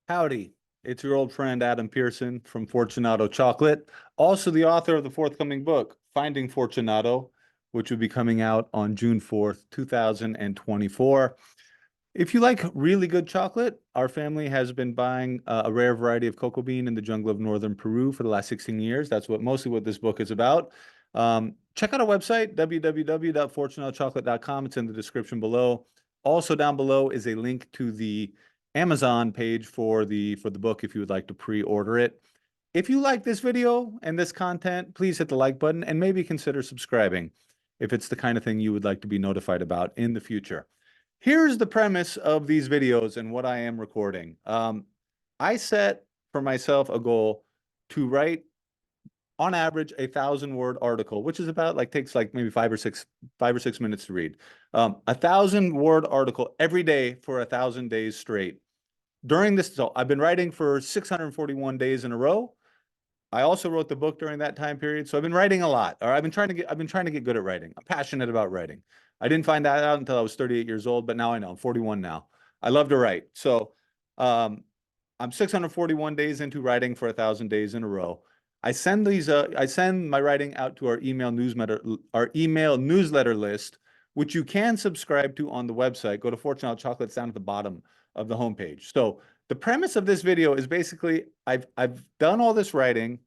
Howdy, it's your old friend Adam Pearson from Fortunato Chocolate, also the author of the forthcoming book, Finding Fortunato, which will be coming out on June 4th, 2024. If you like really good chocolate, our family has been buying a rare variety of cocoa bean in the jungle of northern Peru for the last 16 years. That's mostly what this book is about. Check out our website, www.fortunatochocolate.com. It's in the description below. Also down below is a link to the Amazon page for the book if you would like to pre-order it. If you like this video and this content, please hit the like button and maybe consider subscribing if it's the kind of thing you would like to be notified about in the future. Here's the premise of these videos and what I am recording. I set for myself a goal to write on average a 1,000-word article, which is about takes maybe 5 or 6 minutes to read. 1,000-word article every day for 1,000 days straight. During this, so I've been writing for 641 days in a row. I also wrote the book during that time period, so I've been writing a lot. Or I've been trying to get good at writing. I'm passionate about writing. I didn't find that out until I was 38 years old, but now I know. I'm 41 now. I love to write. So I'm 641 days into writing for 1,000 days in a row. I send my writing out to our email newsletter list, which you can subscribe to on the website. Go to Fortunato Chocolates down at the bottom of the homepage. So the premise of this video is basically I've done all this writing,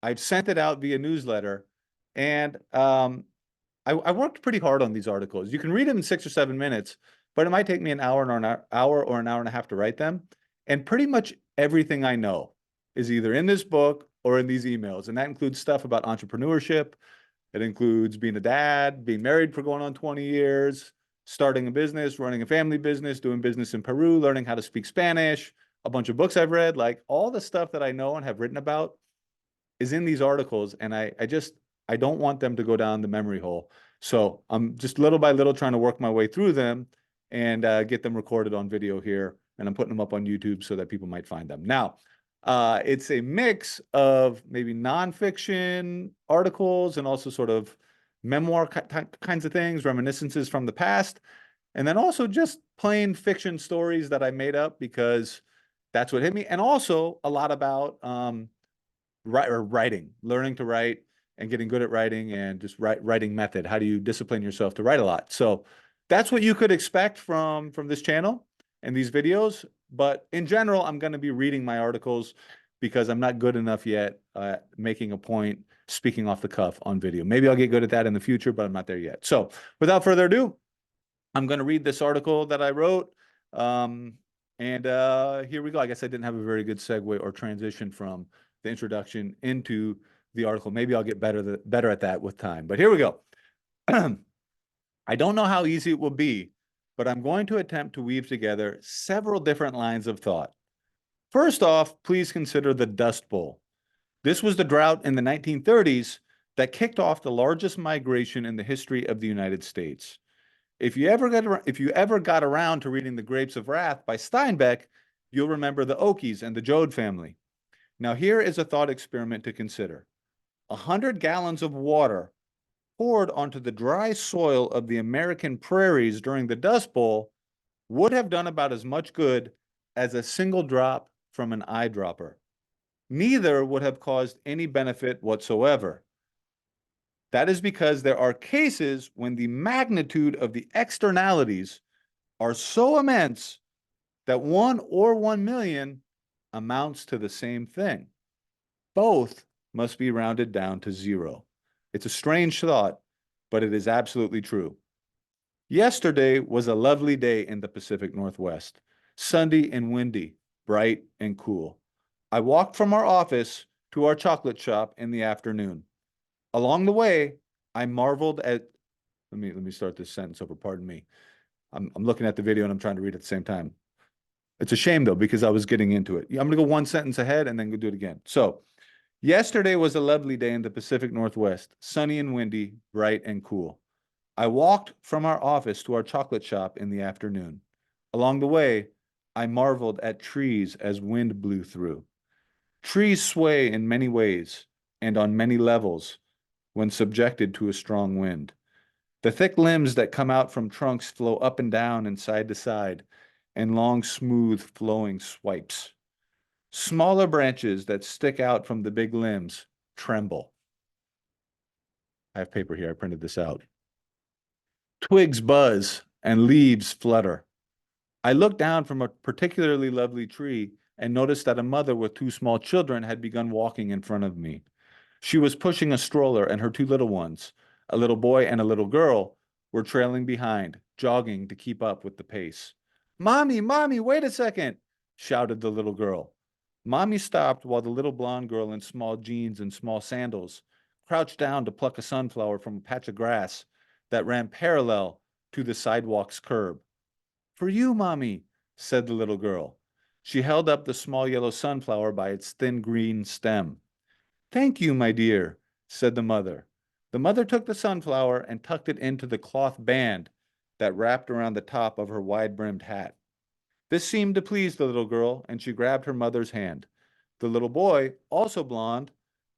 I've sent it out via newsletter, and I worked pretty hard on these articles. You can read them in 6 or 7 minutes, but it might take me an hour or an hour and a half to write them. And pretty much everything I know is either in this book or in these emails. And that includes stuff about entrepreneurship. It includes being a dad, being married for going on 20 years, starting a business, running a family business, doing business in Peru, learning how to speak Spanish, a bunch of books I've read, like all the stuff that I know and have written about is in these articles. And I don't want them to go down the memory hole. So I'm just little by little trying to work my way through them and get them recorded on video here. And I'm putting them up on YouTube so that people might find them. Now, it's a mix of maybe nonfiction articles and also sort of memoir kinds of things, reminiscences from the past, and then also just plain fiction stories that I made up because that's what hit me. And also a lot about writing, learning to write and getting good at writing and just writing method. How do you discipline yourself to write a lot? So that's what you could expect from this channel and these videos. But in general, I'm going to be reading my articles because I'm not good enough yet making a point, speaking off the cuff on video. Maybe I'll get good at that in the future, but I'm not there yet. So without further ado, I'm going to read this article that I wrote. And here we go. I guess I didn't have a very good segue or transition from the introduction into the article. Maybe I'll get better at that with time. But here we go. I don't know how easy it will be, but I'm going to attempt to weave together several different lines of thought. First off, please consider the Dust Bowl. This was the drought in the 1930s that kicked off the largest migration in the history of the United States. If you ever got around to reading The Grapes of Wrath by Steinbeck, you'll remember the Okies and the Joad family. Now here is a thought experiment to consider. 100 gallons of water poured onto the dry soil of the American prairies during the Dust Bowl would have done about as much good as a single drop from an eyedropper. Neither would have caused any benefit whatsoever. That is because there are cases when the magnitude of the externalities are so immense that 1 or 1 million amounts to the same thing. Both must be rounded down to 0. It's a strange thought, but it is absolutely true. Yesterday was a lovely day in the Pacific Northwest, sunny and windy, bright and cool. I walked from our office to our chocolate shop in the afternoon. Along the way, I marveled at, let me start this sentence over, pardon me. I'm looking at the video and I'm trying to read at the same time. It's a shame though, because I was getting into it. I'm gonna go one sentence ahead and then go do it again. So, yesterday was a lovely day in the Pacific Northwest, sunny and windy, bright and cool. I walked from our office to our chocolate shop in the afternoon. Along the way, I marveled at trees as wind blew through. Trees sway in many ways and on many levels when subjected to a strong wind. The thick limbs that come out from trunks flow up and down and side to side in long, smooth, flowing swipes. Smaller branches that stick out from the big limbs tremble. I have paper here. I printed this out. Twigs buzz and leaves flutter. I looked down from a particularly lovely tree and noticed that a mother with two small children had begun walking in front of me. She was pushing a stroller, and her two little ones, a little boy and a little girl, were trailing behind, jogging to keep up with the pace. Mommy, Mommy, wait a second, shouted the little girl. Mommy stopped while the little blonde girl in small jeans and small sandals crouched down to pluck a sunflower from a patch of grass that ran parallel to the sidewalk's curb. For you, Mommy, said the little girl. She held up the small yellow sunflower by its thin green stem. Thank you, my dear, said the mother. The mother took the sunflower and tucked it into the cloth band that wrapped around the top of her wide-brimmed hat. This seemed to please the little girl, and she grabbed her mother's hand. The little boy, also blond,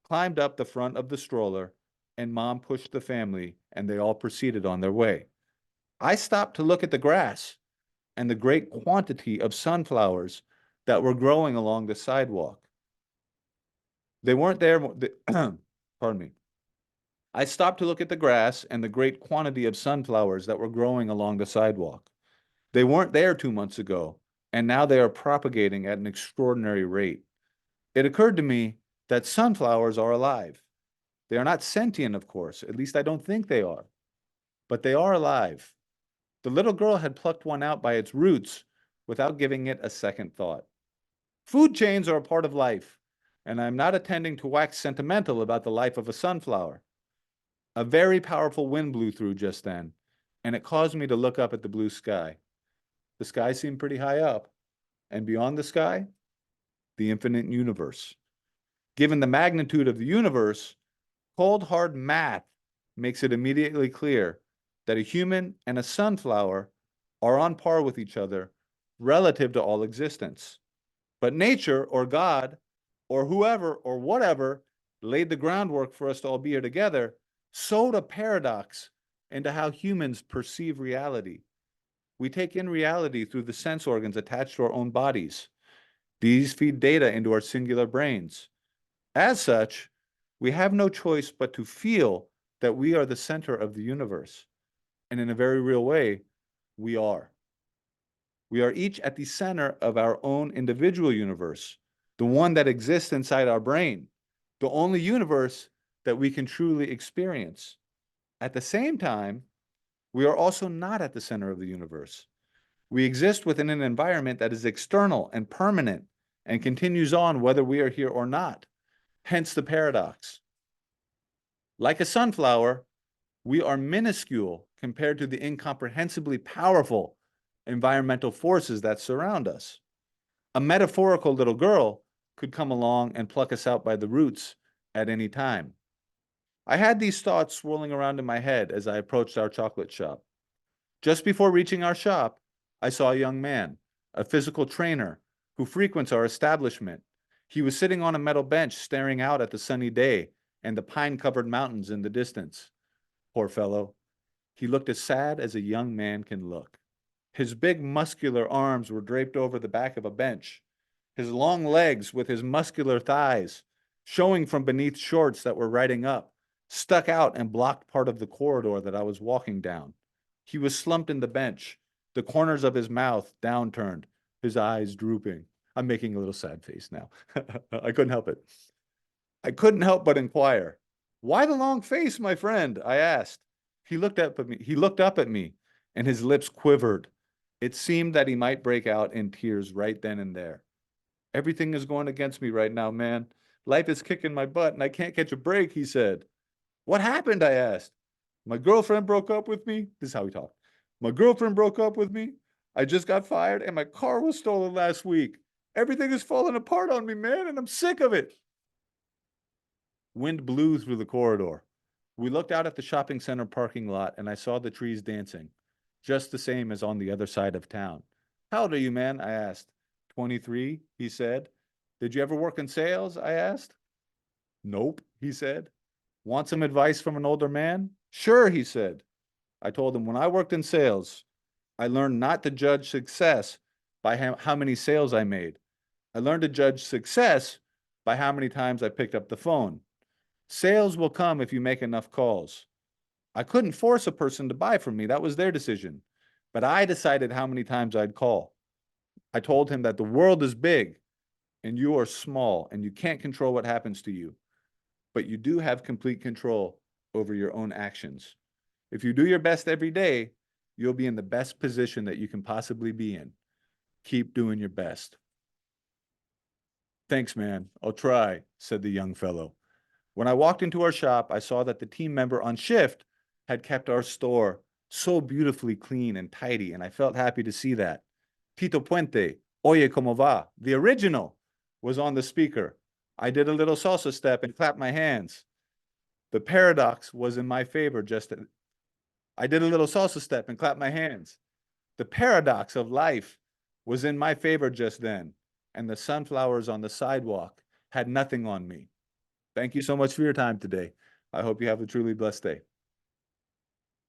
climbed up the front of the stroller, and Mom pushed the family, and they all proceeded on their way. I stopped to look at the grass and the great quantity of sunflowers that were growing along the sidewalk. They weren't there, pardon me. I stopped to look at the grass and the great quantity of sunflowers that were growing along the sidewalk. They weren't there 2 months ago, and now they are propagating at an extraordinary rate. It occurred to me that sunflowers are alive. They are not sentient, of course, at least I don't think they are, but they are alive. The little girl had plucked one out by its roots without giving it a second thought. Food chains are a part of life, and I am not intending to wax sentimental about the life of a sunflower. A very powerful wind blew through just then, and it caused me to look up at the blue sky. The sky seemed pretty high up, and beyond the sky, the infinite universe. Given the magnitude of the universe, cold hard math makes it immediately clear that a human and a sunflower are on par with each other relative to all existence. But nature or God or whoever or whatever laid the groundwork for us to all be here together sowed a paradox into how humans perceive reality. We take in reality through the sense organs attached to our own bodies. These feed data into our singular brains. As such, we have no choice but to feel that we are the center of the universe. And in a very real way, we are. We are each at the center of our own individual universe, the one that exists inside our brain, the only universe that we can truly experience. At the same time, we are also not at the center of the universe. We exist within an environment that is external and permanent and continues on whether we are here or not, hence the paradox. Like a sunflower, we are minuscule compared to the incomprehensibly powerful environmental forces that surround us. A metaphorical little girl could come along and pluck us out by the roots at any time. I had these thoughts swirling around in my head as I approached our chocolate shop. Just before reaching our shop, I saw a young man, a physical trainer, who frequents our establishment. He was sitting on a metal bench staring out at the sunny day and the pine-covered mountains in the distance. Poor fellow. He looked as sad as a young man can look. His big muscular arms were draped over the back of a bench. His long legs with his muscular thighs, showing from beneath shorts that were riding up, stuck out and blocked part of the corridor that I was walking down. He was slumped in the bench, the corners of his mouth downturned, his eyes drooping. I'm making a little sad face now. I couldn't help it. I couldn't help but inquire, "Why the long face, my friend?" I asked. He looked up at me, and his lips quivered. It seemed that he might break out in tears right then and there. "Everything is going against me right now, man. Life is kicking my butt, and I can't catch a break," he said. "What happened?" I asked. "My girlfriend broke up with me." This is how he talked. "My girlfriend broke up with me. I just got fired, and my car was stolen last week. Everything is falling apart on me, man, and I'm sick of it." Wind blew through the corridor. We looked out at the shopping center parking lot, and I saw the trees dancing, just the same as on the other side of town. "How old are you, man?" I asked. 23, he said. "Did you ever work in sales?" I asked. "Nope," he said. "Want some advice from an older man?" "Sure," he said. I told him, when I worked in sales, I learned not to judge success by how many sales I made, I learned to judge success by how many times I picked up the phone. Sales will come if you make enough calls. I couldn't force a person to buy from me. That was their decision. But I decided how many times I'd call. I told him that the world is big and you are small and you can't control what happens to you, but you do have complete control over your own actions. If you do your best every day, you'll be in the best position that you can possibly be in. Keep doing your best. Thanks, man. I'll try, said the young fellow. When I walked into our shop, I saw that the team member on shift had kept our store so beautifully clean and tidy, and I felt happy to see that. Tito Puente, Oye Como Va, the original, was on the speaker. I did a little salsa step and clapped my hands. The paradox was in my favor I did a little salsa step and clapped my hands. The paradox of life was in my favor just then, and the sunflowers on the sidewalk had nothing on me. Thank you so much for your time today. I hope you have a truly blessed day.